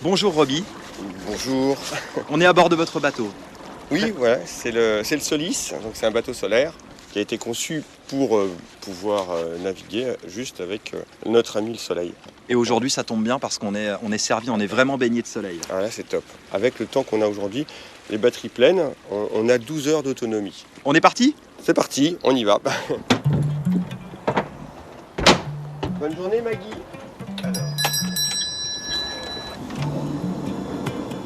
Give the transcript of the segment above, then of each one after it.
Bonjour Roby, Bonjour. on est à bord de votre bateau. Oui, voilà, c'est le Solis, donc c'est un bateau solaire qui a été conçu pour pouvoir naviguer juste avec notre ami le soleil. Et aujourd'hui ça tombe bien parce qu'on est servi, on est vraiment baigné de soleil. Ah là c'est top. Avec le temps qu'on a aujourd'hui, les batteries pleines, on a 12 heures d'autonomie. On est parti ? C'est parti, on y va. Bonne journée Maggie.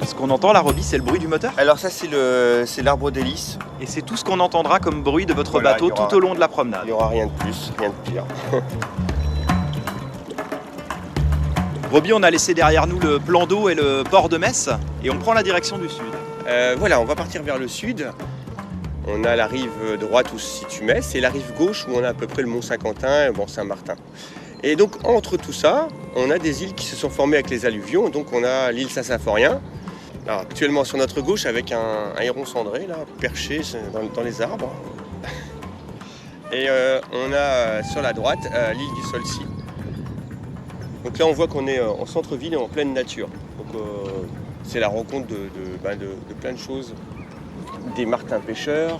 Ce qu'on entend là Roby, c'est le bruit du moteur. Alors ça c'est l'arbre d'hélice. Et c'est tout ce qu'on entendra comme bruit de votre Voilà, bateau il y aura- tout au long de la Il promenade. n'y aura rien de plus, rien de pire. Roby, on a laissé derrière nous le plan d'eau et le port de Metz et on prend la direction du sud. Voilà, on va partir vers le sud. On a la rive droite où se situe Metz et la rive gauche où on a à peu près le Mont-Saint-Quentin et Mont-Saint-Martin. Et donc entre tout ça, on a des îles qui se sont formées avec les alluvions. Donc on a l'île Saint-Symphorien, alors, actuellement sur notre gauche avec un héron cendré là, perché dans les arbres. Et on a sur la droite l'île du Solcy. Donc là on voit qu'on est en centre-ville et en pleine nature. Donc c'est la rencontre de plein de choses. Des martins pêcheurs,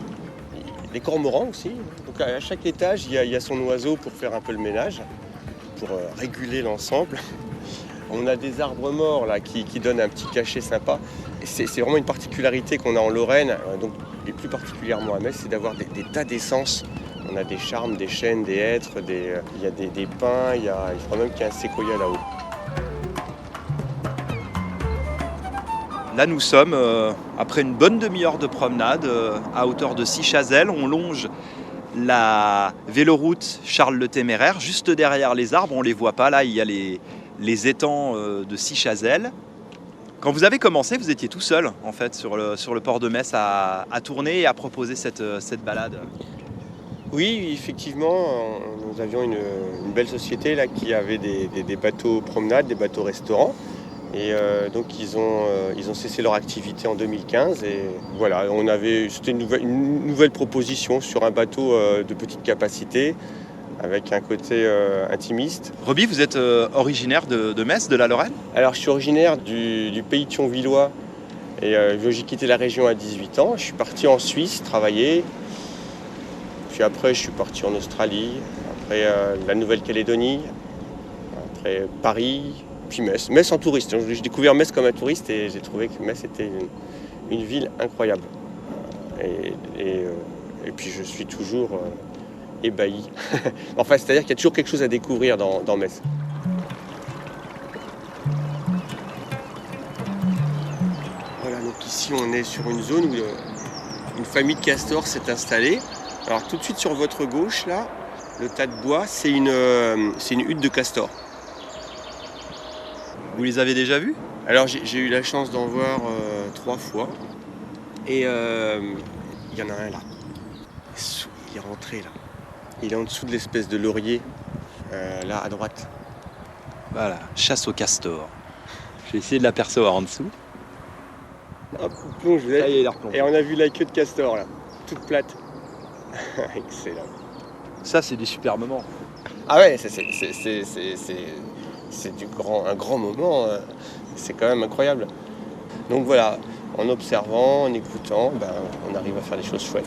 des cormorans aussi. Donc à chaque étage, il y a son oiseau pour faire un peu le ménage, pour réguler l'ensemble. On a des arbres morts là, qui donnent un petit cachet sympa. Et c'est vraiment une particularité qu'on a en Lorraine, donc, et plus particulièrement à Metz, c'est d'avoir des tas d'essences. On a des charmes, des chênes, des hêtres, il y a des pins, il crois même qu'il y a un séquoia là-haut. Là nous sommes, après une bonne demi-heure de promenade, à hauteur de Sichazel. On longe la véloroute Charles le Téméraire, juste derrière les arbres. On ne les voit pas, là il y a les étangs de Sichazel. Quand vous avez commencé, vous étiez tout seul en fait sur le port de Metz à tourner et à proposer cette balade. Oui, effectivement, nous avions une belle société là, qui avait des bateaux promenades, des bateaux restaurants. Et donc ils ont cessé leur activité en 2015 et voilà, c'était une nouvelle proposition sur un bateau de petite capacité avec un côté intimiste. Roby, vous êtes originaire de Metz, de la Lorraine ? Alors je suis originaire du pays thionvillois et j'ai quitté la région à 18 ans. Je suis parti en Suisse travailler, puis après je suis parti en Australie, après la Nouvelle-Calédonie, après Paris. Puis Metz en touriste. J'ai découvert Metz comme un touriste et j'ai trouvé que Metz était une ville incroyable. Et puis je suis toujours ébahi. Enfin, c'est-à-dire qu'il y a toujours quelque chose à découvrir dans Metz. Voilà, donc ici on est sur une zone où une famille de castors s'est installée. Alors tout de suite sur votre gauche, là, le tas de bois, c'est une hutte de castor. Vous les avez déjà vus ? Alors j'ai eu la chance d'en voir 3 fois et il y en a un là. Il est rentré là. Il est en dessous de l'espèce de laurier là à droite. Voilà, chasse au castor. Je vais essayer de l'apercevoir en dessous. Hop, plonge, Ça y est, il est replongé. et on a vu la queue de castor là, toute plate. Excellent. Ça, c'est des super moments. Ah ouais, c'est un grand moment, c'est quand même incroyable. Donc voilà, en observant, en écoutant, on arrive à faire des choses chouettes.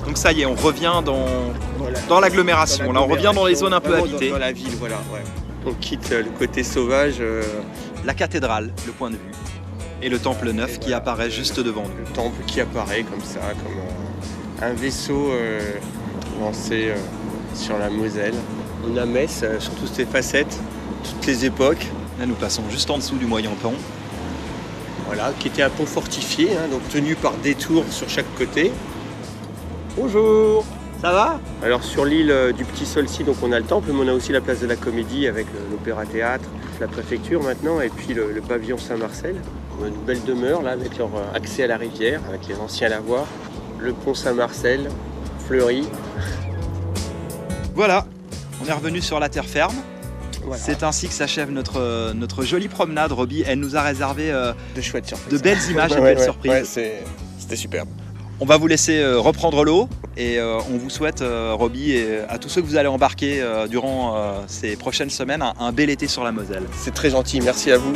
Donc ça y est, on revient Voilà. dans l'agglomération. Là, on revient dans les zones un peu Vraiment habitées. Dans la ville, voilà. Ouais. On quitte le côté sauvage. La cathédrale, le point de vue, et le temple neuf qui apparaît juste devant nous. Le temple qui apparaît comme ça, comme un vaisseau lancé sur la Moselle. On a Metz sur toutes ses facettes, toutes les époques. Là, nous passons juste en dessous du moyen pont. Voilà, qui était un pont fortifié, donc tenu par des tours sur chaque côté. Bonjour, ça va? Alors sur l'île du Petit Solcy, donc on a le temple, mais on a aussi la place de la Comédie avec l'Opéra-Théâtre, la préfecture maintenant, et puis le pavillon Saint-Marcel. On a une belle demeure là avec leur accès à la rivière, avec les anciens lavoirs. Le pont Saint-Marcel, fleuri. Voilà, on est revenu sur la terre ferme. Voilà. C'est ainsi que s'achève notre jolie promenade. Roby, elle nous a réservé De chouettes surprises. de belles images et de belles surprises. C'était superbe. On va vous laisser reprendre l'eau et on vous souhaite, Roby, et à tous ceux que vous allez embarquer durant ces prochaines semaines, un bel été sur la Moselle. C'est très gentil, merci à vous.